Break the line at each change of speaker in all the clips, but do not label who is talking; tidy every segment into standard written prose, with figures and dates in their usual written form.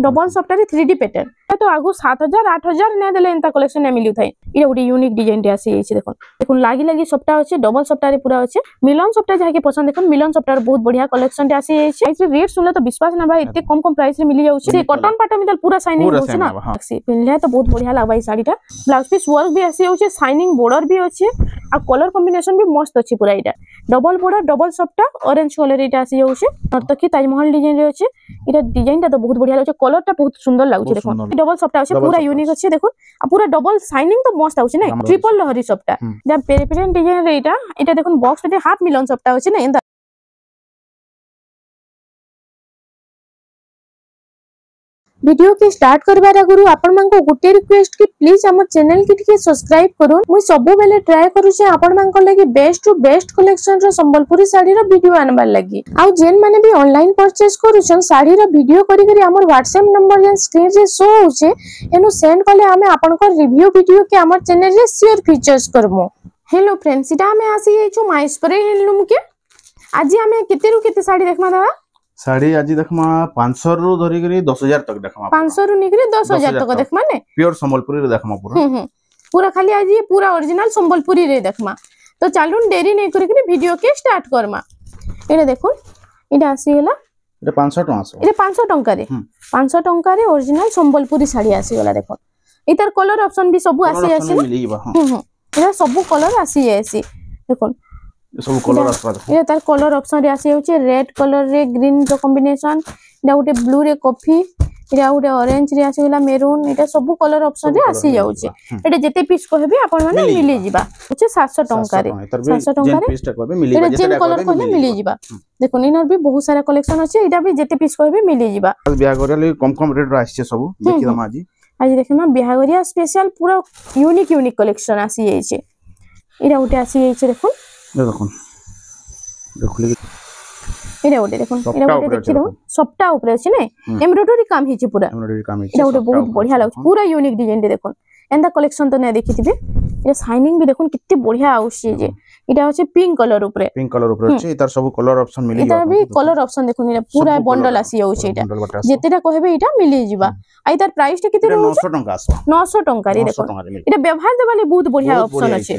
Double सफ्टारे 3D pattern तो आगु 7000 8000 ने देले एंता कलेक्शन ने मिलु थाई इरे उडी यूनिक डिजाइन रे आसी एछि देखो देखुन लागी लागी सफ्टा अछि डबल सफ्टारे पूरा अछि मिलन सफ्टा जाके पसंद देखुन मिलन सफ्टार बहुत बढ़िया कलेक्शन रे आसी एछि प्राइस रेट सुनले तो विश्वास ना भाई इतने कम प्राइस रे मिली जाउछि से कॉटन पैटर्न मिदल पूरा शाइनिंग होछि ना पिनले तो बहुत बढ़िया लागबा ई साड़ीटा ब्लाउज पीस वर्क भी आसी होछि शाइनिंग बॉर्डर भी अछि आ कलर कॉम्बिनेशन भी मस्त अछि पूरा इटा डबल बॉर्डर डबल सफ्टा ऑरेंज कलर इटा आसी जाउछि नर्तकी ताजमहल डिजाइन रे अछि इटा डिजाइन ता तो बहुत बढ़िया लागछ कलर ता बहुत सुंदर लागछ देखो डबल सफ्टा अछि पूरा यूनिक अछि देखो आ पूरा डबल शाइनिंग तो मस्त अछि ना ट्रिपल लहरी सफ्टा जब पेरिपेरियन डिजाइन रे इटा देखो बॉक्स रे हाफ मिलन सफ्टा अछि ना एंदा वीडियो के स्टार्ट करबार आगु आपण मानको गुटे रिक्वेस्ट कि प्लीज हमर चैनल के टिके सब्सक्राइब करूं मु सब बेले ट्राई करू से आपण मानको लागि बेस्ट टू बेस्ट कलेक्शन रो संबलपुरी साड़ी रो वीडियो आनबार लागि आ जेन माने भी ऑनलाइन परचेस करूछन साड़ी रो वीडियो करी करी हमर WhatsApp नंबर जे स्क्रीन रे शो होचे एनु सेंड करले हमें आपण को रिव्यू वीडियो के हमर चैनल रे शेयर फीचर्स करमु हेलो फ्रेंड्स इटा हमें आसी छु माय स्प्रे हैंडलूम के आज हमें केते रु केते साड़ी देखमा दादा
साड़ी आज देखमा 500 रु धरी करी 10000 तक देखमा
500 रु निकरी 10000 तक देखमा ने
प्योर संबलपुरी रे देखमा पूरा
पूरा खाली आज ये पूरा ओरिजिनल संबलपुरी रे देखमा तो चालून देरी नै करी करी वीडियो के स्टार्ट करमा एने देखुन इटा आसी गेला
इटा 500 टका आसो
इटा 500 टंका रे 500 टंका रे ओरिजिनल संबलपुरी साड़ी आसी गेला देखो इतर कलर ऑप्शन भी सब आसी
मिली बा हां
इटा सब कलर आसी आसी देखो
सब कलर आसबा
ये तार कलर ऑप्शन रे आसी होचे रेड कलर रे ग्रीन रो कॉम्बिनेशन इटा उटे ब्लू रे कॉफी इटा उटे ऑरेंज रे आसी गेला मेरून इटा सब कलर ऑप्शन रे आसी जाउचे एटा जेते पीस कहबे आपण माने मिली जिबा होचे 700 टंका रे 700 टंका रे
पीस टा कहबे मिली जिबा
जेते कलर कहले मिली जिबा देखो इनर भी बहुत सारा कलेक्शन अछि इटा भी जेते पीस कहबे मिली जिबा
बिया करे कम रेट रो आसी सब देखि हम
आज देखमा बिहागरिया स्पेशल पूरा यूनिक कलेक्शन आसी जाइछे इटा उटे आसी जाइछे देखो
देखुले
इरे ओटे देखो इरे ओटे देखि दो सबटा ऊपर अछि नै एम्ब्रॉयडरी काम हिची पूरा
एम्ब्रॉयडरी काम हिची
इरे ओटे बहुत बढ़िया लागछ पूरा यूनिक डिजाइन दे देखो एंदा कलेक्शन तो नै देखिथिबे इरे शाइनिंग भी देखो कित्ते बढ़िया आउछि जे इटा अछि पिंक कलर ऊपर
अछि इतार सब कलर ऑप्शन मिली
इता भी कलर ऑप्शन देखो इरे पूरा बंडल आसी जाउछि इटा जेतेटा कहबे इटा मिली जिबा आ इतार प्राइस टा केते रहउ
900 टंका आसो
900 टंका रे देखो इटा व्यवहार देबाले बहुत बढ़िया ऑप्शन अछि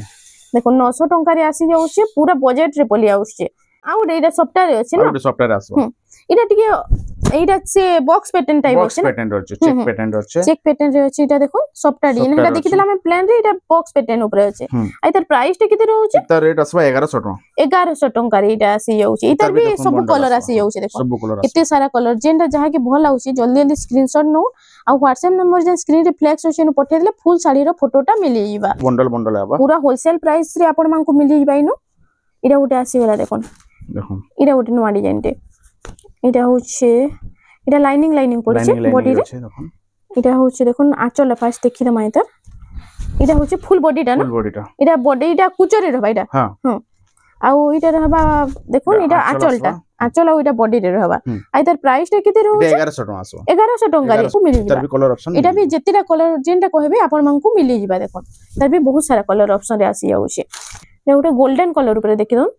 देखो 900 टंका रे आसी जाउछि पूरा बजट रे पली आउछि आउ एटा सॉफ्टवेयर अछि ना
सॉफ्टवेयर आसो
इटा टिके एटा से बॉक्स पैटर्न टाइप अछि ना
पैटर्न अछि चेक पैटर्न अछि
चेक पैटर्न रे अछि इटा देखो सॉफ्टवेयर डिजाइन एटा देखितला हम प्लेन रे इटा बॉक्स पैटर्न ऊपर अछि आ इतर प्राइस टा केते रहउछि
इतर रेट असबा 1100 टका
1100 टंका रे इटा आसी जाउछि इतर भी सब कलर आसी जाउछि देखो कितने सारा कलर जेंटा जहा के भल आउछि जल्दी जल्दी स्क्रीनशॉट नो आ WhatsApp नंबर जे स्क्रीन रे फ्लैक्स अछि न पठे देले फुल साड़ी रो फोटोटा मिली जिबा
बंडल आबा
पूरा होलसेल प्राइस रे आपण मानकु मिली जिबा इनो इरा उटे आसी गेला देखो इरा उटे नवा डिजाइन टे इटा होछे इटा लाइनिंग पड़छे बॉडी रे इटा होछे देखो आचल फास्ट देखि द माइतर इटा होछे फुल बॉडीटा ना इटा बॉडीटा कुचरे रहबा इटा हां आउ इटा रहबा देखो इटा आचलटा आचल आउ इटा बॉडी रे रहबा आ इतर प्राइस टा केते रहउ
1100 टका आसो
1100 टका रे को मिली जिबा
कलर ऑप्शन
इटा भी जेतिरा कलर जेंटा कहबे आपण मानकु मिली जिबा देखो तर भी बहुत सारा कलर ऑप्शन रे आसी जाउछे ए उटे गोल्डन कलर ऊपर देखि दन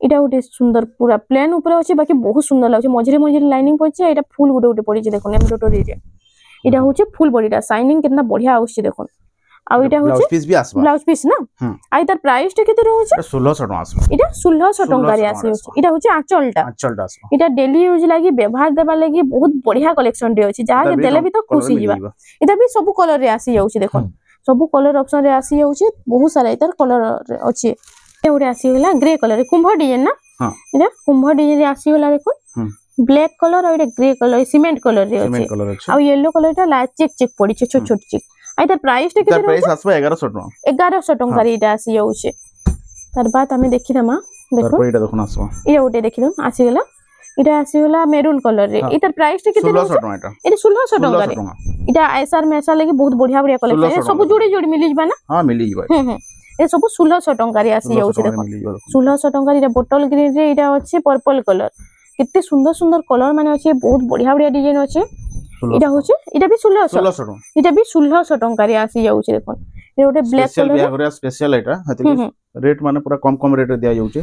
इटा उटे सुंदर पूरा प्लेन ऊपर अछि बाकी बहुत सुंदर लागछ मझरे लाइनिंग पड़छे एटा फुल गुटे पड़िछे देखो एम्ब्रॉयडरी रे इटा होचे फुल बॉडीटा शाइनिंग कितना बढ़िया आउछे देखो आ इटा होचे
ब्लाउज पीस भी आसबा
ब्लाउज पीस ना आ इतर प्राइस टा केते रहउछे
1600 टका आसबा
इटा 1600 टका रे आसी होचे इटा होचे आचलटा
आसबा
इटा डेली यूज लागि व्यवहार देबा लागि बहुत बढ़िया कलेक्शन रे अछि जहा के देले भी तो खुशी जिबा इटा भी सब कलर रे आसी जाउछे देखो सब कलर ऑप्शन रे आसी जाउछे बहुत सारा इतर कलर अछि एउडे आसी गेला ग्रे कलर कुंभ डिजाइन ना हां इटा कुंभ डिजाइन रे आसी गेला देखो ब्लैक कलर और ग्रे कलर सीमेंट कलर रे अछि आ येलो कलर टा ला चेक पड़ी छे छोट छोट चेक आइता प्राइस टे केते
प्राइस आसबा 1100 टका
1100 टका रे इटा आसी जाउछे तार बाद हमें देखि दमा देखो
इटा देखो आसबा
इटा उटे देखि दम आसी गेला इटा आसी गेला मेरून कलर रे इतर प्राइस टे केते
1600 टका
इटा 1600 टका रे इटा एसआर मेसा लागि बहुत बढ़िया कलेक्शन सब जोड़ी मिली जिबा ना
हां मिली जिबा
ए सब 1600 टका रे आसी जाउछे देखो 1600 टका रे बोतल ग्रीन रे इटा अछि पर्पल कलर कितने सुंदर कलर माने अछि बहुत बढ़िया डिजाइन अछि इटा होचे इटा भी 1600 इटा भी 1600 टका रे आसी जाउछे देखो ए ओटे ब्लैक कलर
बिहागरिया स्पेशल एटा हते रेट माने पूरा कम रेट दिया जाउछे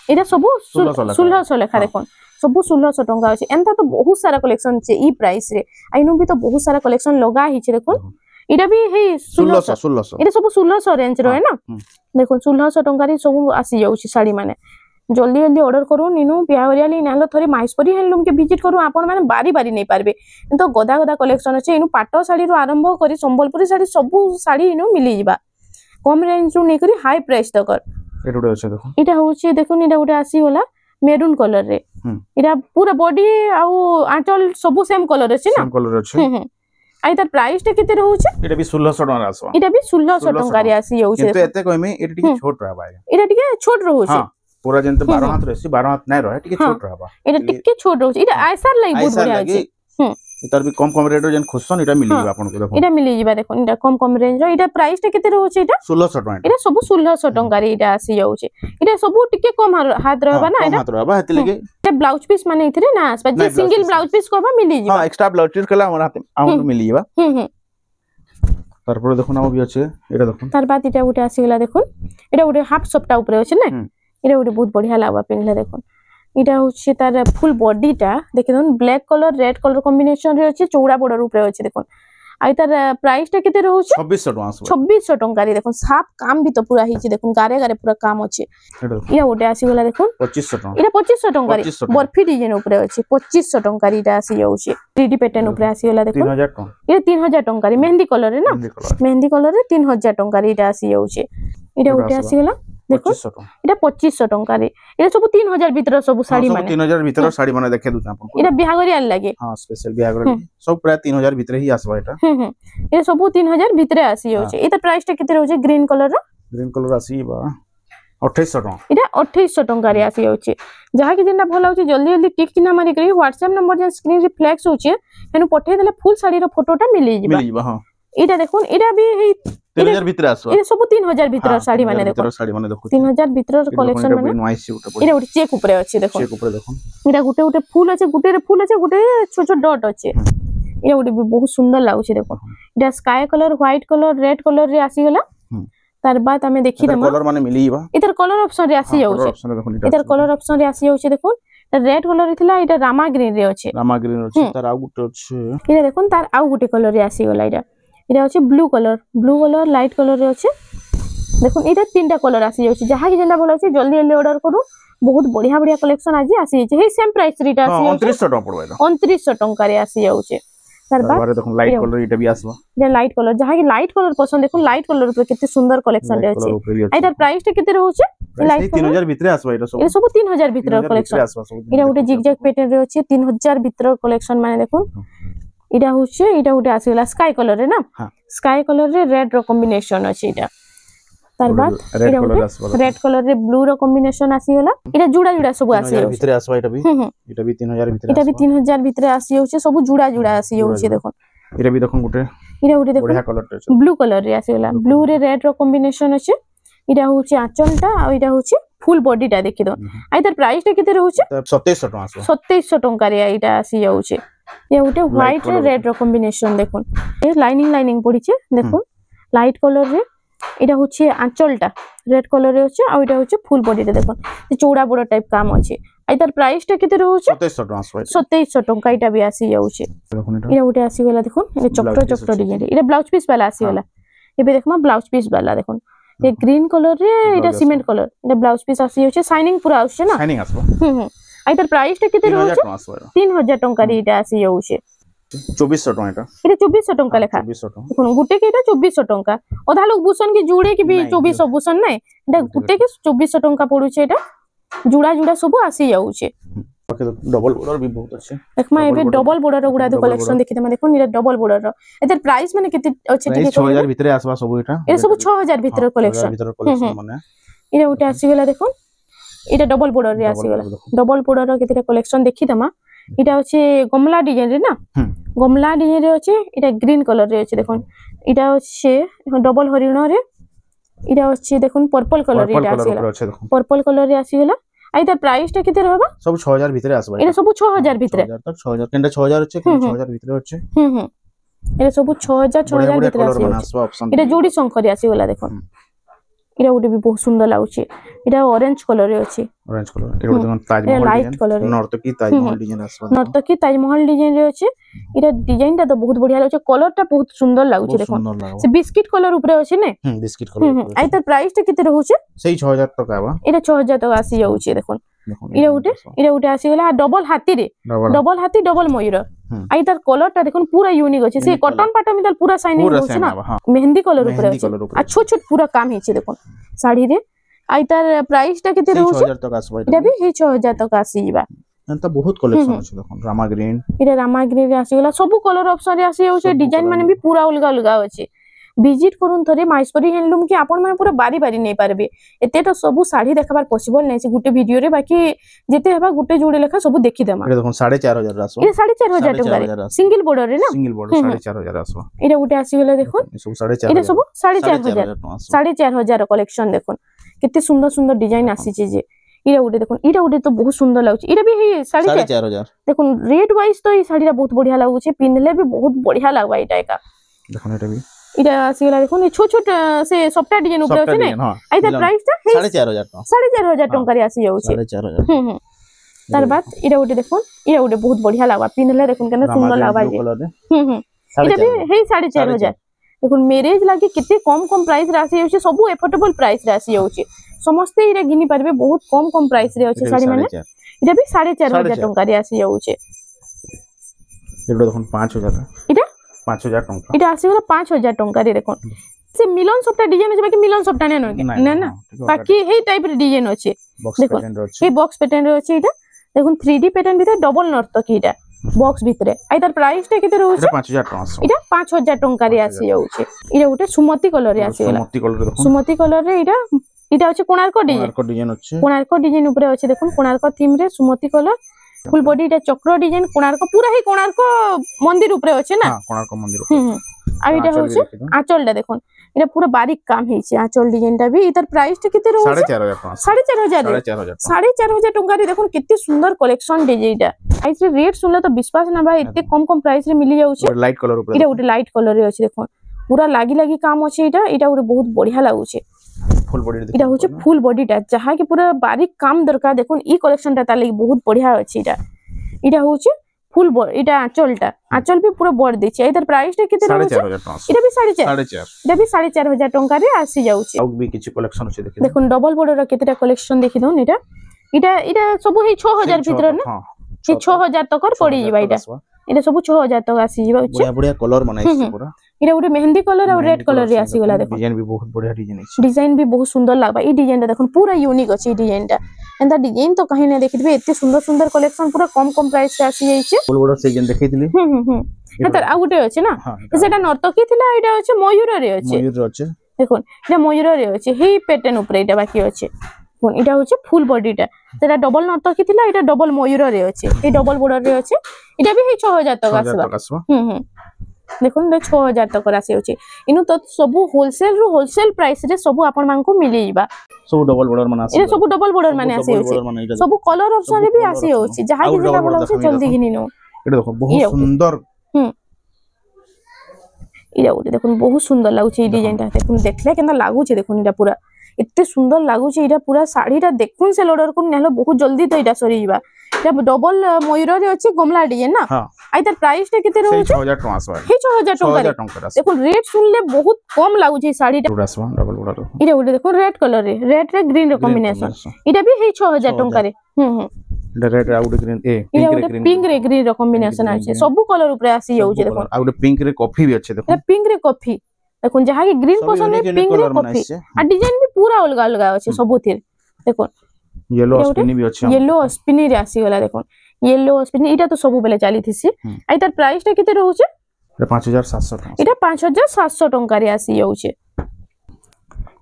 इटा सब 1600 लेखा देखो सब 1600 टंका अछि एंता तो बहुत सारा कलेक्शन छे ई प्राइस रे आइनु भी तो बहुत सारा कलेक्शन लगा ही छे देखो इटा भी हे 1600 इटा सब 1600 रेंज रो है ना देखो 1600 टंका रे सब आसी जाउ छी साड़ी माने जल्दी जल्दी ऑर्डर करू निनु बिहावरियाली नालो थरे माइसपरी हैंडलूम के विजिट करू आपण माने बारी बारी नहीं पारबे तो गदा गदा कलेक्शन अछि इनु पाटो साड़ी रो आरंभ करी संबलपुरी साड़ी सब साड़ी इनु मिली जिबा कम रेंज रो नै करी हाई प्राइस तक
एटुडे अछि देखो
इटा होछि देखो इटा उडे आसी होला मेरून कलर रे इटा पूरा बॉडी आ आंचल सब सेम कलर अछि ना
सेम कलर अछि
आई तार प्राइस टे केते रहउछि
एटा भी 1600 टका आसो
इटा भी 1600 टका रे आसी जाउछि
किंतु एते कहमे एटा टिके छोट रहबा
इटा टिके छोट रहउछि
हां पूरा जंत 12 हाथ रहसी 12 हाथ नै रहे टिके छोट रहबा
इटा टिके छोट रहउछि इटा आइसार लागि बहुत बढ़िया अछि
इतार भी कम रेट रो जन खुसन इटा मिली जिबा आपन को देखो
इटा मिली जिबा देखो इटा कम रेंज रो इटा प्राइस टे केते रहउछि इटा
1600 टका
इटा सब 1600 टका रे इटा आसी जाउछि इटा सब टिके कम हाथ रहबा ना
इटा हाथ रहबा हेति लगे
इटा ब्लाउज पीस माने इथरे ना आसबा जे सिंगल ब्लाउज पीस कहबा मिली जिबा
हां एक्स्ट्रा ब्लाउज पीस कला हमर हाथ आउन मिली जिबा तारपर देखो ना भी अछि एटा देखो
तार बाद इटा उठे आसी गेला देखो एटा उठे हाफ सप्ता ऊपर अछि ना इटा उठे बहुत बढ़िया लागबा पिनले देखो इटा होछि तार फुल बॉडी टा देखिदन black colour red colour combination रे अछि चौड़ा बॉर्डर ऊपर अछि देखो आई तार प्राइस टा केते रहउछि
2600 टका
2600 टका रे देखो साफ काम भी तो पूरा हिछि देखो गारे गारे पूरा काम अछि इटा उठे आसी गेला देखो
2500 टका
इटा 2500 टका रे बर्फी डिजाइन ऊपर अछि 2500 टका रे इटा आसी जाउछि 3D पैटर्न ऊपर आसी गेला देखो
3000 टका
इटा 3000 टका रे मेहंदी कलर रे ना मेहंदी कलर रे 3000 टका रे इटा आसी जाउछि इटा उठे आसी गेला देखो इटा 2500 टका रे इटा सब 3000 भीतर सब साड़ी माने
3000 भीतर साड़ी माने देखे दुछ आपन को
इटा बिहागरी आल लागे
हां स्पेशल बिहागरी सब प्राय 3000 भीतर ही आसबा एटा
इटा सब 3000 भीतर आसी जाउछि इटा प्राइस टा केते रहउछि ग्रीन कलर
आसी बा 2800 टका
इटा 2800 टका रे आसी जाउछि जहा कि जेना भला होछि जल्दी जल्दी टिक चिन्ह मारि करी WhatsApp नंबर जे स्क्रीन रे फ्लैक्स होछि हेनु पठे देले फुल साड़ी रो फोटोटा मिली जिबा
हां
इटा देखो इटा भी हे
3000 भीतर आसो
इटा सब 3000 भीतर साड़ी माने देखो 3000 भीतर कलेक्शन माने इटा उठी चेक ऊपर अछि देखो
चेक ऊपर देखो
इटा गुटे गुटे फूल अछि गुटे रे फूल अछि गुटे छोट छोट डॉट अछि इटा उठी बहुत सुंदर लागुछि देखो इटा sky colour white colour red colour रे आसी गेला तार बाद हमें देखि दमा
कलर माने मिलीबा
इधर कलर ऑप्शन रे आसी जाउछि इधर कलर ऑप्शन रे आसी जाउछि देखो रेड कलर रे थिला इटा रामा ग्रीन रे अछि
तार आ गुटे अछि
इटा देखो तार आ गुटे कलर रे आसी गेला इटा अछि ब्लू कलर लाइट कलर रे अछि देखो इटा तीनटा कलर आसी जाउछि जहा कि जेना बोला अछि जल्दी जल्दी ऑर्डर करू बहुत बढ़िया बढ़िया कलेक्शन आज आसी छै हे सेम प्राइस रे इटा आसी
2900 टका पड़बा
2900 टका रे आसी जाउछि तार बाद
देखो लाइट कलर इटा भी आसबा
जे लाइट कलर जहा कि लाइट कलर पसंद देखो लाइट कलर ऊपर केते सुंदर कलेक्शन रे अछि एटा प्राइस टे केते रहउछि
लाइट 3000 भीतर आसबा
इटा सब 3000 भीतर कलेक्शन इटा उटे जिगजैग पैटर्न रे अछि 3000 भीतर कलेक्शन माने देखो इटा होछि इटा उटे आसी गेला स्काई कलर रे ना स्काई कलर रे रेड रो कॉम्बिनेशन अछि इटा तार बाद रेड कलर रे ब्लू रो कॉम्बिनेशन आसी गेला इटा जुड़ा जुड़ा सब आसी गेला
भीतर आसबा इटा भी 3000 भीतर
इटा भी 3000 भीतर आसी होछि सब जुड़ा जुड़ा आसी होछि देखो
इटा भी देखो गुटे
इटा उटे देखो
बढ़िया कलर टे
ब्लू कलर रे आसी गेला ब्लू रे रेड रो कॉम्बिनेशन अछि इटा होछि आंचलटा आ इटा होछि फुल बॉडीटा देखि दो आ इधर प्राइस टा केते रहउछि
2700 टका आसबा
2700 टका रे इटा आसी जाउछि ये उटे व्हाइट रे रेड रो कॉम्बिनेशन देखो ये लाइनिंग पड़ी छे देखो लाइट कलर रे इटा होछि आंचलटा रेड कलर रे होछि आ इटा होछि फुल बॉडी रे देखो ये चौड़ा बड़ा टाइप काम अछि आ इधर प्राइस टा केते रहउछि
2700 टका आसबा
2700 टका इटा भी आसी जाउछि इटा उटे आसी गेला देखो ये चक्र डिजाइन इटा ब्लाउज पीस वाला आसी गेला एबे देखमा ब्लाउज पीस वाला देखो ये ग्रीन कलर रे इटा सीमेंट कलर इटा ब्लाउज पीस आसी होछि शाइनिंग पूरा आउछि ना
शाइनिंग आसबा
आइतर प्राइस टा केते रहउछि 3000 टका रे इटा आसी जाउछि
2400 टका इटा
2400 टका लेखा
2400 टका
देखो गुटे के इटा 2400 टका ओधा लोग बुसन के जुड़े के भी 2400 बुसन नै इटा गुटे के 2400 टका पडुछि इटा जुड़ा जुड़ा सब आसी जाउछि
डबल बॉर्डर भी बहुत अच्छे
देखमा एबे डबल बॉर्डर गुडा दो कलेक्शन देखि तमा देखो निरा डबल बॉर्डर रो एतर प्राइस माने केते अछि ठीक
6000 भीतर आसबा सब एटा
ए सब 6000 भीतर कलेक्शन
माने
इरा उटे आसी गेला देखो इटा डबल बॉर्डर रे आसी गेला डबल बॉर्डर रो केते कलेक्शन देखि तमा इटा अछि गमला डिजाइन रे ना गमला डिजाइन रे अछि इटा ग्रीन कलर रे अछि देखो इटा अछि डबल हरिण रे इटा अछि देखो पर्पल कलर रे इटा आसी गेला पर्पल कलर रे आसी गेला आई तार प्राइस टा केते रहबा
सब 6000 भीतर आसबा
इटा सब 6000 भीतर
6000 तक 6000 केंडा 6000 अछि 6000 भीतर अछि
इटा सब 6000 भीतर आसी इटा जोड़ी शंकर आसी गेला देखो এটা গোটে বি বহুত সুন্দর লাগুছে এটা অরেঞ্জ কলর রে আছে
অরেঞ্জ কলর এটা দেখুন তাজমহল
লাইট
ডিজাইন
কলর
নর্তকী তাজমহল ডিজাইন আসবে
নর্তকী তাজমহল ডিজাইন রে আছে এটা ডিজাইনটা তো বহুত বঢ়িয়া লাগুছে কলরটা বহুত সুন্দর লাগুছে দেখুন
সুন্দর লাগবে
সে বিস্কিট কলর উপরে আছে না
বিস্কিট কলর
আই তার প্রাইসটা কেতে রহুছে
সেই 6000 টাকা বা
এটা 6000 টাকা আসি যাଉଛି দেখুন এটা গোটে আসিগলা ডবল হাতি রে ডবল হাতি ডবল ময়ূর আই তার কলরটা দেখুন পুরা ইউনিক আছে সেই কটন পাটা মিতাল পুরা শাইনিং হচ্ছে না মেহেন্দি কলর উপরে আছে আর ছোট ছোট পুরা কাম হইছে দেখুন শাড়ি রে আই তার প্রাইসটা কেতে রহুছে
6000 টাকা আসবে
এটা বি এই 6000 টাকা আসি যা
এন্তা বহুত কালেকশন আছে দেখুন রামা গ্রিন
এটা রামা গ্রিন রে আসিগলা সবু কলর অপশন রে আসি যাଉଛି ডিজাইন মানে বি পুরা উলগা উলগা আছে ভিজিট করুন থরে মাইস্পরি হ্যান্ডলুম কি আপন মানে পুরা বারি বারি নেই পারবে এতেটা সবু শাড়ি দেখাবার পসিবল নাই সে গুটে ভিডিও রে বাকি যেতে হেবা গুটে জুড়ে লেখা সবু দেখি দেমা
এটা দেখুন 4500 আসবে
এটা 4500 টাকা রে সিঙ্গেল বর্ডার রে না
সিঙ্গেল বর্ডার 4500 আসবে
এটা গুটে আসি গলা দেখুন
এই সব 4500
এটা সবু 4500 4500 কালেকশন দেখুন কেতে সুন্দর সুন্দর ডিজাইন আসিছে যে এটা গুটে তো বহুত সুন্দর লাগুছে এটা বি 4500 দেখুন রেট ওয়াইজ তো এই শাড়িটা বহুত বঢ়িয়া লাগুছে পিনলে বি বহুত বঢ়িয়া লাগবা এটা একা
দেখুন এটা বি
এটা আসিগলা দেখুন এই ছোট ছোট সে সফটওয়্যার ডিজাইন উপরে আছে না আইতা প্রাইসটা 4500 টাকা রে আসি যাଉଛି
4500
তার বাদ এটা গুটে দেখুন এটা গুটে বহুত বঢ়িয়া লাগবা পিনলে দেখুন কেন সুন্দর লাগবা যে এটা বি হেই 4500 দেখুন ম্যারেজ লাগি কেতে কম কম প্রাইস রে আসি যাଉଛି সবু এফোর্ডেবল প্রাইস রে আসি যাଉଛି ସମସ୍ତେ ଏଇଟା ଘିନି ପାରିବେ ବହୁତ କମ କମ ପ୍ରାଇସ ରେ ଅଛି ଶାଢୀ ମାନେ এটা ବି 4500 ଟଙ୍କା ରେ আসি যাଉଛି
এটা দেখুন 5000
এটা
5000 টাকা
এটা আসিগলা 5000 টଙ୍କା রে দেখুন সে মিলন সবটা ডিজাইন আছে বাকি মিলন সবটা না না বাকি এই টাইপ রে ডিজাইন আছে দেখুন এই বক্স প্যাটার্ন রে আছে এটা দেখুন 3D প্যাটার্ন ভিতরে ডবল নর্তকী এটা বক্স ভিতরে আই তার প্রাইসটা কেতে রহুছে
এটা 5000 টাকা
এটা 5000 টଙ୍କା রে আসি যাଉଛି এটা গোটে সুমতি কলর রে আসিগলা সুমতি কলর রে এটা হচ্ছে কোଣାର୍କ ডিজাইন ଅଛି কোଣାର୍କ ডিজাইন উপরে আছে দেখুন কোଣାର୍କ থিম রে সুমতি কলর ফুল বডি এটা চক্র ডিজাইন কোଣାର୍କ পুরা হি কোଣାର୍କ মন্দির উপরে আছে না
কোଣାর্ক মন্দির
আর এটা হচ্ছে আঁচলটা দেখুন এটা পুরো বারিক কাম হইছে আঁচল ডিজাইনটা বি এটার প্রাইসটা কেতে রহুছে 4500 টଙ୍କା রে দেখুন কেতে সুন্দর কালেকশন ডিজাইনটা প্রাইস রে রেট শুনলে তো বিশ্বাস না ভাই এতে কম কম প্রাইস রে মিলি যাଉଛି
লাইট কলর উপরে
এটা গোটে লাইট কলর রে আছে দেখুন পুরা লাগি লাগি কাম আছে এটা গোটে বহুত বঢ়িয়া লাগুছে
ফুল বডি
এটা হচ্ছে ফুল বডিটা যাহা কি পুরা বারিক কাম দরকার দেখুন এই কালেকশনটা তার লাগি বহুত বঢ়িয়া আছে এটা হচ্ছে ফুল এটা আঁচল বি পুরো বড় দিচ্ছে এটার প্রাইসটা কেতে রহুছে এটা বি 4500 এটা বি 4500 টଙ୍କା রে আসি যাଉଛି
আর বি কিছু কালেকশন আছে
দেখুন ডবল বর্ডার কেতেটা কালেকশন দেখি দউন এটা সব এই 6000 ভিতর না এই 6000 টাকার পড়ি যাবা এটা সব 6000 টাকা আসি যাবা
বড়িয়া বড়িয়া কলর বনাইছে পুরা
এটা গোটে মেহেন্দি কলর আর রেড কলর রে আসি গলা দেখুন
ডিজাইন বি বহুত বড়িয়া ডিজাইন আছে
ডিজাইন বি বহুত সুন্দর লাগবা এই ডিজাইনটা দেখুন পুরা ইউনিক আছে এই ডিজাইনটা এন্তা ডিজাইন তো কাহি না দেখিবে এতে সুন্দর সুন্দর কালেকশন পুরা কম কম প্রাইস রে আসি যাইছে
ফুল বড় সেজন দেখাইতিলি
না তার আর গোটে আছে না সেটা নর্তকী থিলা এটা আছে ময়ূর রে আছে দেখুন এটা ময়ূর রে আছে হেই প্যাটার্ন উপরে এটা বাকি আছে দেখুন এটা হচ্ছে ফুল বডিটা সেটা ডবল নর্তকী থিলা এটা ডবল ময়ূর রে আছে এই ডবল বর্ডার রে আছে এটা বি হেই 6000 টাকা আসবা দেখুন 6000 টাকা আসি আছে ইনু তো সবু হোলসেল প্রাইস রে সবু আপন মানকু মিলি যাবা
সবু ডবল বর্ডার মানে আছে
এটা সবু ডবল বর্ডার মানে আসি আছে সবু কলর অপশন রে বি আসি আছে যাহা কি যেটা বলা আছে জলদি ঘিনি নো
এটা দেখো বহুত সুন্দর
এটা ওটা দেখুন বহুত সুন্দর লাগুছে এই ডিজাইনটা দেখুন দেখলে কেনতা লাগুছে দেখুন এটা পুরা এতে সুন্দর লাগুছে এটা পুরা শাড়িটা দেখুন সেল অর্ডর করুন নেহলে বহুত জলদি তো এটা সরি যাবা এটা ডবল ময়ূর রে আছে গমলা ডিজাইন না আই তার প্রাইসটা কেতে রহুছে
6000 টাকা আসবা
এই 6000 টাকা দেখুন রেট শুনলে বহুত কম লাগুছে এই শাড়িটা
আসবা ডবল বর্ডার
এটা ওটা দেখুন রেড কালার রে রেড রে গ্রিন রে কম্বিনেশন এটা বি এই 6000 টাকা রে
এটা রেড আউট গ্রিন
পিঙ্ক রে গ্রিন রে কম্বিনেশন আছে সবু কালার উপরে আসি যাଉଛି দেখুন
আউট পিঙ্ক রে কফি भी আছে দেখুন
এটা পিঙ্ক রে কফি দেখুন যাহা কি গ্রিন পছন্দ পিঙ্ক রে কফি আর ডিজাইন भी पूरा अलग अलग আছে সবুতির দেখুন
येलो स्पिनी भी আছে
येलो स्पिनी रे আসি গলা দেখুন येलो स्पिनी এটা তো সবু বেলে চালিথিছি আই তার প্রাইসটা কেতে রহুছে
এটা 5700 টাকা
এটা 5700 টাকা রে আসি যাଉଛି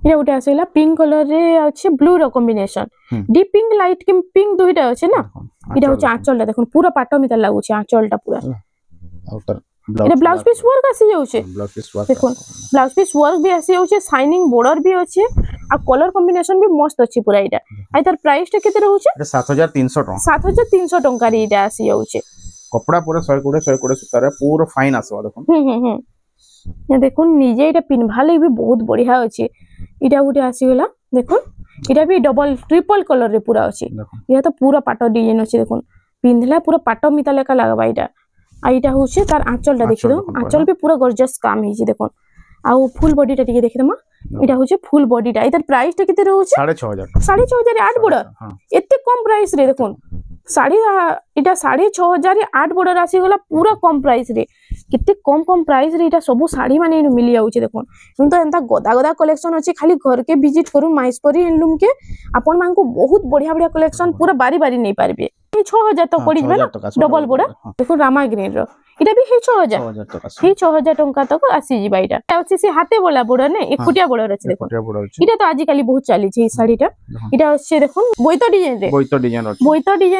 এটা ওটা আসিলা পিঙ্ক কালার রে আছে ব্লু র combination deep pink light pink দুইটা আছে না এটা হচ্ছে আঁচলটা দেখুন পুরো পাটো মিতা লাগুছে আঁচলটা পুরো এটা ব্লাউজ পিস ওয়ার্ক আসি যাচ্ছে দেখুন ব্লাউজ পিস ওয়ার্ক भी আসি যাচ্ছে শাইনিং বর্ডর भी আছে আর কলর কম্বিনেশন भी মস্ত আছে পুরা এটা আই তার প্রাইসটা কেতে রহুছে
এটা 7300 টাকা
7300 টাকা রে এটা আসি যাচ্ছে
কপড়া পুরো 120 সুতারে পুরো ফাইন আসবা দেখুন
দেখুন নিজে এটা পিনভা লাগি বহুত বঢ়িয়া আছে इटा गोटे आसीगला देखो इटा भी डबल ट्रिपल कलर रे पूरा अछि
देखो
या तो पूरा पाट डिजाइन अछि देखो पिंधला पूरा पाट मिता लेका लागबा इटा आ इटा होचे तार आंचलटा देखि दो आंचल भी पूरा गॉर्जियस काम हिची देखो आ फुल बॉडीटा टिके देखि दमा इटा होचे फुल बॉडीटा इधर प्राइस टा किते रहउचे
6500
6500 8 बॉर्डर
हां
एते कम प्राइस रे देखो साढ़े इटा 6500 8 बॉर्डर आसी गला पूरा कम प्राइस रे किते कम प्राइस रे इटा सब साड़ी माने इनु मिली जाउचे देखो तो एंता गदा गदा कलेक्शन अछि खाली घर के विजिट करू माइस्परी हैंडलूम के आपन मान को बहुत बढ़िया बढ़िया कलेक्शन पूरा बारी बारी नै पारबे 6000 तो पड़ी जबे ना डबल बॉर्डर देखो रामा ग्रीन रो इटा भी 6000 टंका तक आसी जिबा इटा अछि से हाथे बोला बॉर्डर ने एक फुटिया बॉर्डर अछि देखो इटा तो आजि काली बहुत चली छै साड़ीटा इटा अछि देखो बोइतो डिजाइन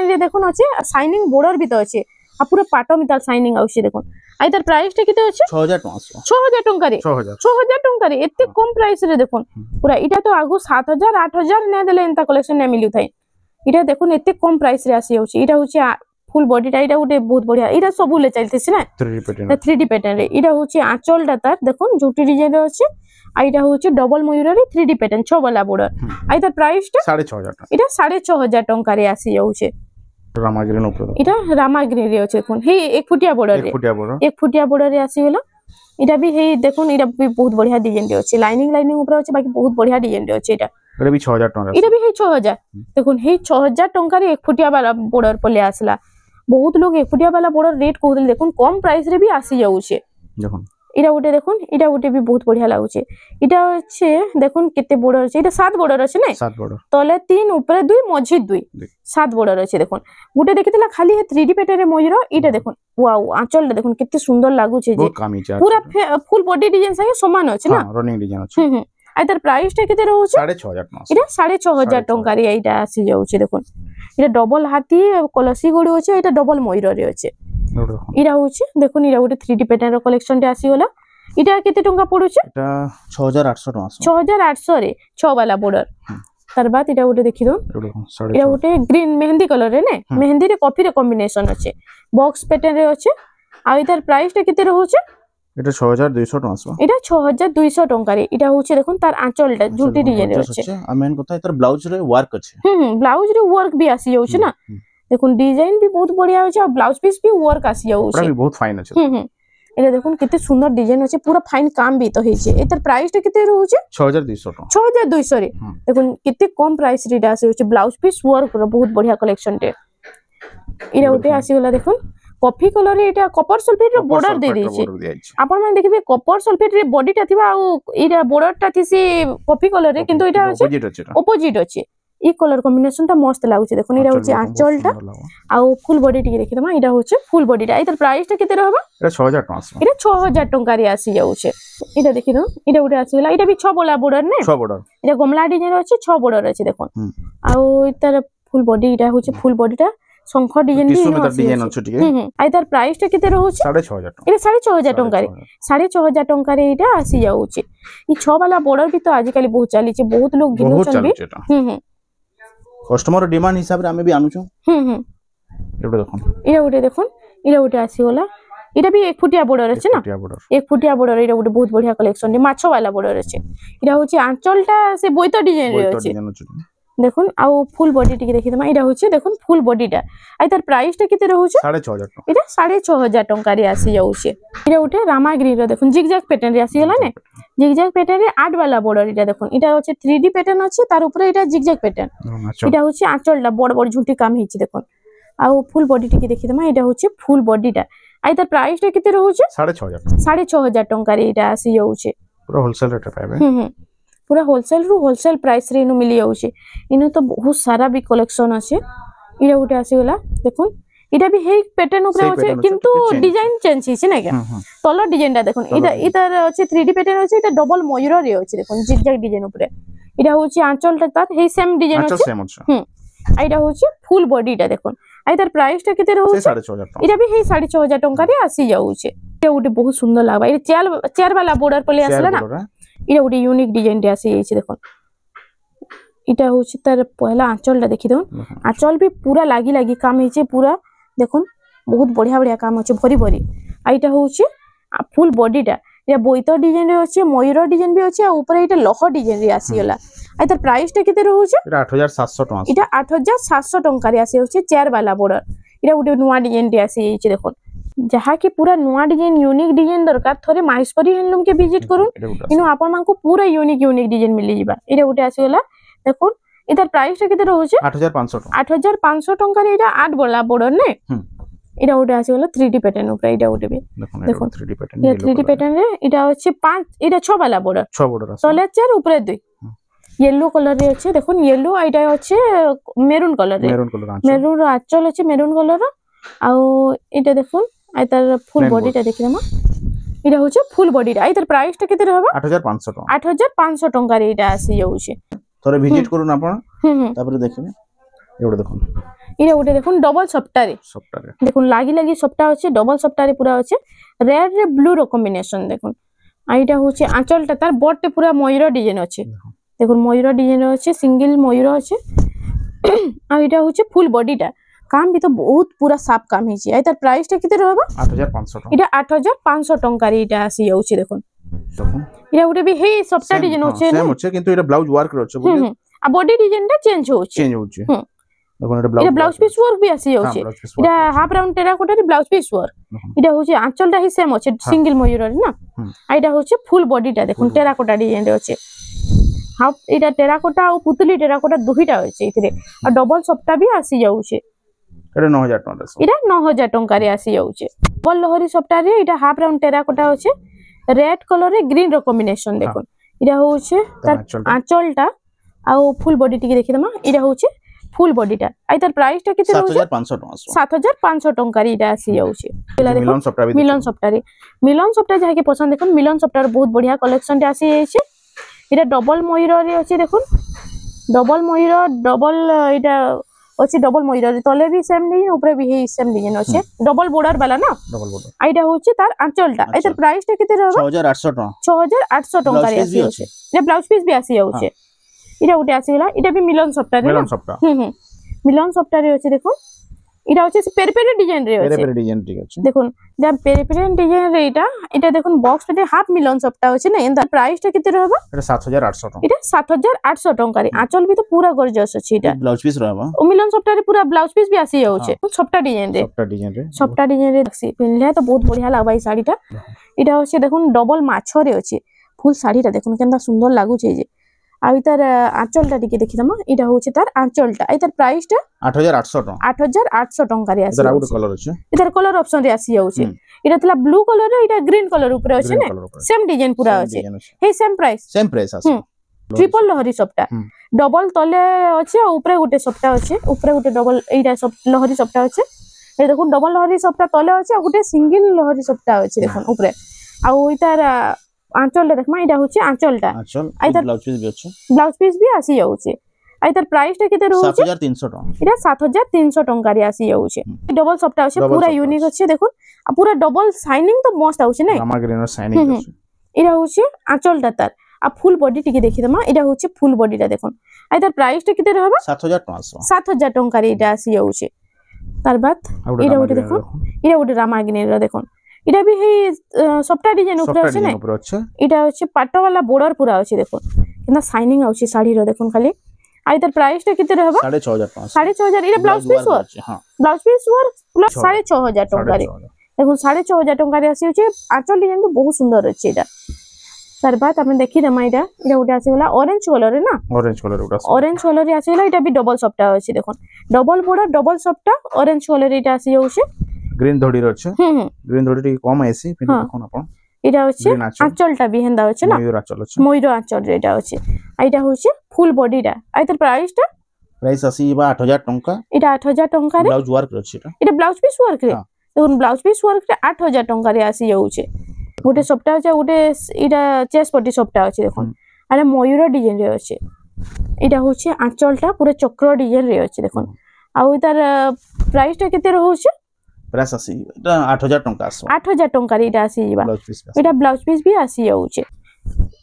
रे देखो अछि शाइनिंग बॉर्डर भी तो अछि आ पूरा पाटो मिताल शाइनिंग आउछि देखो आ इधर प्राइस टा किते अछि 6000 टंका रे 6000 टंका रे एते कम प्राइस रे देखो पूरा इटा तो आगु 7000 8000 ने देले एंता कलेक्शन ने मिलु थाई इटा देखो एते कम प्राइस रे आसी जाउछि इटा होछि फुल बॉडी टाइटा गोटे बहुत बढ़िया इटा सब ले चलतेछि ना 3D पैटर्न रे इटा होछि आंचल डाटा देखो झूठी डिजाइन रे अछि आ इटा होछि डबल मयूर रे 3D पैटर्न 6 वाला बॉर्डर आ इधर प्राइस टा
6500
इटा 6500 टंका रे आसी जाउछि
रामाग्रीन ऊपर
इटा रामाग्रीन रे अछि देखो हे एक फुटिया बॉर्डर रे आसी गेला इटा भी हे देखो इटा भी बहुत बढ़िया डिजाइन रे अछि लाइनिंग ऊपर अछि बाकी बहुत बढ़िया डिजाइन रे अछि इटा
भी 6000 टंका
इटा भी हे 6000 देखो हे 6000 टंका रे एक फुटिया वाला बॉर्डर पले आसला बहुत लोग एक फुटिया वाला बॉर्डर रेट कहले देखो कम प्राइस रे भी आसी जाउछे देखो इटा गोटे भी बहुत बढ़िया लागुचे इटा छे देखो केते बॉर्डर छै इटा 7 बॉर्डर अछि नै
7 बॉर्डर
तले 3 ऊपर 2 मझी 2 7 बॉर्डर अछि देखो गोटे देखितला खाली है 3D पैटर्न रे मयूर इटा देखो वाओ आंचल देखो केते सुंदर लागुचे जे पूरा फुल बॉडी डिजाइन संगे समान अछि ना
रनिंग डिजाइन अछि
इधर प्राइस टा केते रहउचे
6500
इटा 6500 टंका रे इटा आसी जाउचे देखो इटा डबल हाथी कलसी गोडी अछि इटा डबल मयूर रे अछि इटा होछि देखो इटा गोटे 3D पैटर्न रो कलेक्शन टे आसी होला इटा केते टंका पडुचे
इटा 6800 टंका
6800 रे 6 वाला बॉर्डर तार बाद इटा गोटे देखि दो इटा गोटे ग्रीन मेहंदी कलर रे ने मेहंदी रे कॉफी रे कॉम्बिनेशन अछि बॉक्स पैटर्न रे अछि आ इधर प्राइस टा केते रहउचे
इटा 6200 टंका
इटा 6200 टंका रे इटा होछि देखो तार आंचल टा झूठी डिजाइन रे अछि
आ मेन कथा इतर ब्लाउज रे वर्क अछि
ब्लाउज रे वर्क भी आसी जाउछि ना देखो डिजाइन भी बहुत बढ़िया होछि और ब्लाउज पीस भी वर्क आसी जाउछि
पूरा भी बहुत फाइन अछि
इटा देखो केते सुंदर डिजाइन अछि पूरा फाइन काम भी तो हेछि एतर प्राइस टा केते रहउछि
6200 टंका
6200 रे देखो केते कम प्राइस रे आसी होछि ब्लाउज पीस वर्क रो बहुत बढ़िया कलेक्शन टे इरा उते आसी गला देखो कॉफी कलर रे एटा कॉपर सल्फेट रे बॉर्डर दे देछि आपण माने देखिबे कॉपर सल्फेट रे बॉडी टा थिबा आ इरा बॉर्डर टा थिसी कॉफी कलर रे किंतु इटा अपोजिट अछि ई कलर कॉम्बिनेशन ता मस्त लागुछि देखो इरा होछि आंचल टा आ फुल बॉडी टिके देखि दमा इरा होछि फुल बॉडी टा इधर प्राइस टा केते रहबा
इरा 6000 टंका
इरा 6000 टंका रे आसी जाउछे इटा देखि दो इरा उडे आसी गेला इटा भी 6 बोला बॉर्डर ने
6 बॉर्डर इरा
गमला डिजाइन अछि 6 बॉर्डर अछि देखो आ इतर फुल बॉडी इटा होछि फुल बॉडी टा शंख डिजाइन भी आ इधर प्राइस टा केते रहउछि
6500
इरा 6500 टंका रे 6500 टंका रे इटा आसी जाउछि ई 6 वाला बॉर्डर भी तो आज काली बहुत चली छै बहुत लोग गिनुछन भी
कस्टमर डिमांड हिसाब रे हमें भी आनुछु एटा देखो
इरा उटे आसी होला इरा भी एक फुटिया बॉर्डर अछि ना एक फुटिया बॉर्डर इरा उटे बहुत बढ़िया कलेक्शन माछ वाला बॉर्डर अछि इरा होछि आंचलटा से बोइतो डिजाइन रे अछि देखो आ फुल बॉडी टिके देखि दमा इरा होछि देखो फुल बॉडीटा आ इधर प्राइस टा केते रहउछि
6500
इरा 6500 टंका रे आसी जाउछि इरा उटे रामाग्री रो देखो जिगजैग पैटर्न रे आसी होला ने जिगजैग पैटर्न रे 8 वाला बॉर्डर इटा देखो इटा होछि 3D पैटर्न अछि तार ऊपर इटा जिगजैग पैटर्न इटा होछि आंचलटा बड़ बड़ झुंटी काम हिछि देखो आ फुल बॉडी टिके देखि दमा इटा होछि फुल बॉडीटा आ इधर प्राइस टा केते रहउछि 6500 टंका रे इटा आसी जाउछि
पूरा होलसेल रेट पाइबे
पूरा होलसेल रु होलसेल प्राइस रे इनु मिली जाउछि इनु तो बहुत सारा भी कलेक्शन अछि इरा उटे आसी गेला देखो इटा भी हे पैटर्न ऊपर अछि किंतु डिजाइन चेंज हिछि ना क्या तलो डिजाइन टा देखो इटा इधर अछि 3D पैटर्न अछि इटा डबल मयूर रे अछि देखो जिगजैग डिजाइन ऊपर इटा होछि आंचल टा तार हे सेम डिजाइन अछि आ इटा होछि फुल बॉडी टा देखो आ इधर प्राइस टा केते रहउछि
6500
इटा भी हे 6500 टंका रे आसी जाउछि इटा उटे बहुत सुंदर लागबा इटा चेयर वाला बॉर्डर पले आसला ना इटा उटे यूनिक डिजाइन रे आसी जाइछि देखो इटा होछि तार पहला आंचल टा देखि दो आंचल भी पूरा लागी लागी काम हिचे पूरा देखो बहुत बढ़िया बढ़िया काम अछि भरी भरी आ इटा होछि फुल बॉडी टा এটা বৈত ডিজাইন রে আছে, ময়ূর ডিজাইন বি আছে, আর উপরে এটা লহ ডিজাইন রে আসিগলা। আর তার প্রাইসটা কেতে রহুছে?
এটা 8700 টাকা।
এটা 8700 টঙ্কারে আসি হচ্ছে চেয়ার বালা বর্ডর। এটা গোটে নূয়া ডিজাইন টি আসি এইছে দেখুন। যাহা কি পুরা নূয়া ডিজাইন ইউনিক ডিজাইন দরকার থরে মাহেশ্বরী হ্যান্ডলুম কে ভিজিট করুন, ইনু আপন মানকু পুরা ইউনিক ডিজাইন মিলি ଯିବା। এটা গোটে আসিগলা দেখুন। এটার প্রাইসটা কেতে রহুছে?
8500 টাকা।
8500 টঙ্কারে এটা 8 বালা বর্ডর নে। এটা গোটে আসিগলা 3D প্যাটার্ন উপরে। এটা গোটে বি
দেখুন 3D প্যাটার্ন।
এটা 3D প্যাটার্ন রে এটা হচ্ছে 5, এটা 6 বালা বর্ডর।
6 বর্ডর আছে।
তলে 4 উপরে 2 येलो कलर रे আছে দেখুন। येलो আইটা হচ্ছে মেরুন কালার রে।
মেরুন কালার আছে।
মেরুন আঁচল আছে মেরুন কালার। আর এটা দেখুন আই তার ফুল বডিটা দেখিলাম। এটা হচ্ছে ফুল বডিটা। আই তার প্রাইসটা কেতে হবে?
8500 টাকা।
8500 টঙ্কারে এটা আসি যাଉଛି।
থরে ভিজিট করুন আপন, তারপরে দেখবেন। এগুলো দেখুন,
এটা ওটা দেখুন ডবল সফটারে। দেখুন লাগি সফটা হচ্ছে ডবল সফটারে পুরা হচ্ছে রেড রে ব্লু র কম্বিনেশন দেখুন। আর এটা হচ্ছে আঁচলটা তার বডতে পুরা ময়ূর ডিজাইন আছে দেখুন। ময়ূর ডিজাইন আছে, সিঙ্গেল ময়ূর আছে। আর এটা হচ্ছে ফুল বডিটা কাম বি তো বহুত পুরা সাফ কাম হইছে। আর তার প্রাইসটা কেতে হবে?
8500 টাকা।
এটা 8500 টঙ্কারে এটা আসি যাଉଛି দেখুন।
দেখুন
এটা ওটা বি হেই সফটা ডিজাইন আছে না,
সেম হচ্ছে কিন্তু এটা ব্লাউজ ওয়ার্ক রচ্ছে বুঝলে।
আর বডি ডিজাইনটা চেঞ্জ হচ্ছে। দেখুন এটা ব্লাউজ পিস ওয়ার্ক বি আসি যাচ্ছে। এটা হাফ রাউন্ড টেরাকোটার ব্লাউজ পিস ওয়ার্ক। এটা হচ্ছে আঁচলটা হি সেম আছে সিঙ্গেল ময়ূরের না। আর এটা হচ্ছে ফুল বডিটা দেখুন টেরাকোটা ডিজাইন রে আছে। হাফ এটা টেরাকোটা আর পুতুলি টেরাকোটা দুইটা হচ্ছে এথিরে। আর ডবল সফটা বি আসি যাচ্ছে।
এটা 9000 টাকা।
এটা 9000 টঙ্কারে আসি যাচ্ছে। ডবল লহরি সফটা রে এটা হাফ রাউন্ড টেরাকোটা আছে রেড কালার রে গ্রিন র কম্বিনেশন দেখুন। এটা হচ্ছে তার আঁচলটা আর ফুল বডি টিকে দেখি দমা। এটা হচ্ছে ফুল বডিটা। আই তার প্রাইসটা কেতে রହୁছে?
7500 টাকা।
7500 টঙ্কারে এটা আসি যাচ্ছে।
মিলন সফটা বি
মিলন সফটা যাকে পছন্দ দেখুন। মিলন সফটার বহুত বঢ়িয়া কালেকশনটা আসি যাচ্ছে। এটা ডবল ময়ূর রে আছে দেখুন। ডবল ময়ূর ডবল এটা আছে ডবল ময়ূর তলে বি সেম ডিজাইন উপরে বি হেই সেম ডিজাইন আছে। ডবল বর্ডার বালা না। Double border. এটা হচ্ছে তার আঁচলটা। এটার প্রাইসটা কেতে হবে?
6800 টাকা।
6800 টঙ্কারে আসি যাচ্ছে। এটা ব্লাউজ পিস বি আসি যাচ্ছে। এটা উঠে আসিগলা। এটা বি মিলন সফটা রে।
মিলন সফটা।
মিলন সফটা রে আছে দেখুন। এটা হচ্ছে পেরপেরে ডিজাইন রে আছে।
পেরপেরে ডিজাইন ঠিক আছে।
দেখুন যা পেরপেরে ডিজাইন রে এটা দেখুন বক্সটাতে হাফ মিলন সফটা আছে না। এর প্রাইসটা কেতে হবে?
এটা 7800 টাকা।
এটা 7800 টঙ্কারে। আঁচল বি তো পুরা গর্জিয়াস আছে। এটা
ব্লাউজ পিস রহবা।
ও মিলন সফটা রে পুরা ব্লাউজ পিস বি আসি যাচ্ছে। সফটা ডিজাইন রে। সফটা ডিজাইন রে দেখছি পিনলে তো বহুত বঢ়িয়া লাগবা এই শাড়িটা। এটা হচ্ছে দেখুন ডবল মাছরে আছে। ফুল শাড়িটা দেখুন কেনতা সুন্দর লাগুছে এই যে। আর তার আঁচলটা টিকে দেখি দমা। এটা হচ্ছে তার আঁচলটা। এই তার প্রাইসটা
8800 টাকা।
8800 টঙ্কারে আসি।
এটার আউট কালার আছে।
এটার কালার অপশন রে আসি যাচ্ছে। এটা তলা ব্লু কালার এটা গ্রিন কালার উপরে আছে না। সেম ডিজাইন পুরা আছে। হেই সেম প্রাইস আছে। ট্রিপল লহরি সফটা। ডবল তলে আছে উপরে গোটে সফটা আছে। উপরে গোটে ডবল এইটা সব লহরি সফটা আছে। এই দেখুন ডবল লহরি সফটা তলে আছে আর গোটে সিঙ্গেল লহরি সফটা আছে দেখুন উপরে। আর ওইটার আঁচলটা দেখমা। এটা হচ্ছে আঁচলটা। আইতার
ব্লাউজ পিস বি আছে।
ব্লাউজ পিস বি আসি যাচ্ছে। আই তার প্রাইসটা কেতে রହୁছে?
7300 টাকা।
এটা 7300 টঙ্কারে আসি যাচ্ছে। ডবল সফটা আছে পুরা ইউনিক আছে দেখুন। আর পুরা ডবল শাইনিং তো মস্ত আছে না।
রামা গ্রিনের শাইনিং আছে।
এটা হচ্ছে আঁচলটা তার। আর ফুল বডি টিকে দেখি দমা। এটা হচ্ছে ফুল বডিটা দেখুন। আই তার প্রাইসটা কেতে হবে?
7500।
7000 টঙ্কারে এটা আসি যাচ্ছে। তার বাদ এটা ওটা দেখুন। এটা ওটা রামাগিনীর দেখুন। এটা বি হেই সফটা ডিজাইন উপরে আছে না। এটা হচ্ছে পাট্টাওয়ালা বর্ডার পুরা আছে দেখুন। কিন্তু শাইনিং আছে শাড়ির দেখুন খালি। আর এটার প্রাইসটা কেতে হবে?
6500।
6500। এটা blouse piece work. Blouse piece work plus 6500 টঙ্কারে দেখুন। 6500 টঙ্কারে আসি হচ্ছে। আঁচল ডিজাইন বহুত সুন্দর আছে এটা। তার বাদ আপনি দেখি দমা। এটা ওটা আসিগলা অরেঞ্জ কালার না। অরেঞ্জ কালারে আসিগলা। এটা বি ডবল সফটা আছে দেখুন। ডবল বর্ডার ডবল সফটা অরেঞ্জ কালার এটা আসি যাচ্ছে।
গ্রিন ধড়ি রচ্ছে। গ্রিন ধড়ি টি কম আইছি কিন্তু দেখুন আপন।
এটা হচ্ছে আঁচলটা বিহেন্দা হচ্ছে না।
ময়ূর আঁচল আছে।
ময়ূর আঁচল এটা হচ্ছে। আর এটা হচ্ছে ফুল বডিটা। আর এর প্রাইসটা?
প্রাইস আসি বা 8000 টাকা।
এটা 8000 টঙ্কারে।
ব্লাউজ ওয়ার্ক রচ্ছে এটা।
এটা ব্লাউজ পিস ওয়ার্ক রে। দেখুন ব্লাউজ পিস ওয়ার্ক রে 8000 টঙ্কারে আসি যাচ্ছে। গোটে সফটা আছে গোটে এটা চেস্ট পটি সফটা আছে দেখুন। আর ময়ূর ডিজাইন রে আছে। এটা হচ্ছে আঁচলটা পুরো চক্র ডিজাইন রে আছে দেখুন। আর তার প্রাইসটা কেতে রହୁছে?
প্রাইস আসি এটা 8000 টাকা আছে।
8000 টঙ্কারে এটা আসি যাবা। এটা ব্লাউজ পিস বি আসি যাচ্ছে।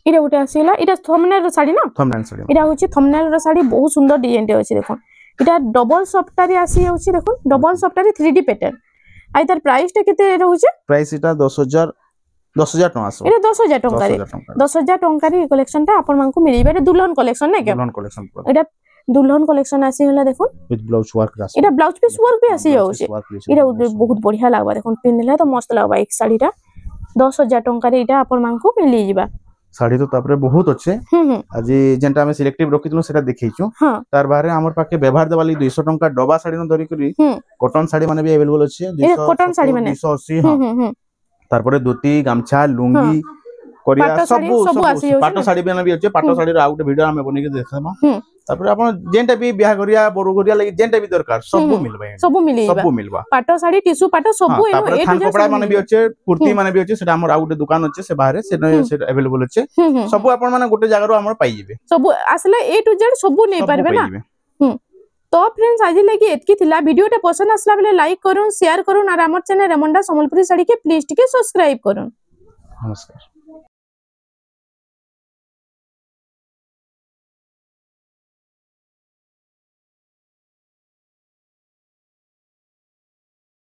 এটা ওটা আসিলা। এটা থমনেল শাড়ি না।
থমনেল শাড়ি।
এটা হচ্ছে থমনেল শাড়ি বহুত সুন্দর ডিজাইনটা আছে দেখুন। এটা ডবল সফটারে আসি যাচ্ছে দেখুন। Double সফটারে 3D pattern. আর তার প্রাইসটা কেতে রହୁছে?
প্রাইস এটা 10000 10,000 टका आसो
এটা 10,000 टका रे
10,000 टका
10,000 टका रे कलेक्शन टा आपन मानकु मिलिबे এটা दुल्हन कलेक्शन नै के
दुल्हन कलेक्शन
এটা दुल्हन कलेक्शन आसी होला देखुन
विथ ब्लाउज वर्क रास
এটা ब्लाउज पिस वर्क भी आसी जाउछे এটা बहुत बढ़िया लागबा देखुन पिनले तो मस्त लागबा एक साड़ीटा 10,000 टका रे এটা आपन मानकु मिली जिबा
साड़ी तो तापरे बहुत अच्छे आज जेंटा हम सिलेक्टिव रखितलो सेटा देखैछु
हां
तार बारे हमर पाके व्यवहार देवाली 200 टका डबा साड़ी न धरि करी कॉटन साड़ी माने भी अवेलेबल अछि 200
कॉटन साड़ी माने
280 हां तार परे धोती गामछा लुंगी कोरिया सब पाटो साड़ी भी अच्छे पाटो साड़ी रो आउट वीडियो हम बने के देखमा तापर अपन जेंटा भी बियाह करिया बोरो करिया लागि जेंटा भी दरकार सब मिलबा
पाटो साड़ी टिश्यू पाटो सब
तापर थान कपड़ा माने भी अच्छे कुर्ती माने भी अच्छे सेटा हमर आउट दुकान अच्छे से बाहर से अवेलेबल अच्छे सब अपन माने गोटे जगह रो हमर पाई जेबे सब
आसले ए टू जेड सब नै परबे ना तो फ्रेंड्स आज लगी एतकी थिला वीडियोटा पसंद आसला बेले लाइक करूं शेयर करूं और हमर चैनल रेमंडा संबलपुरी साड़ी के प्लीज टिके सब्सक्राइब करूं
नमस्कार।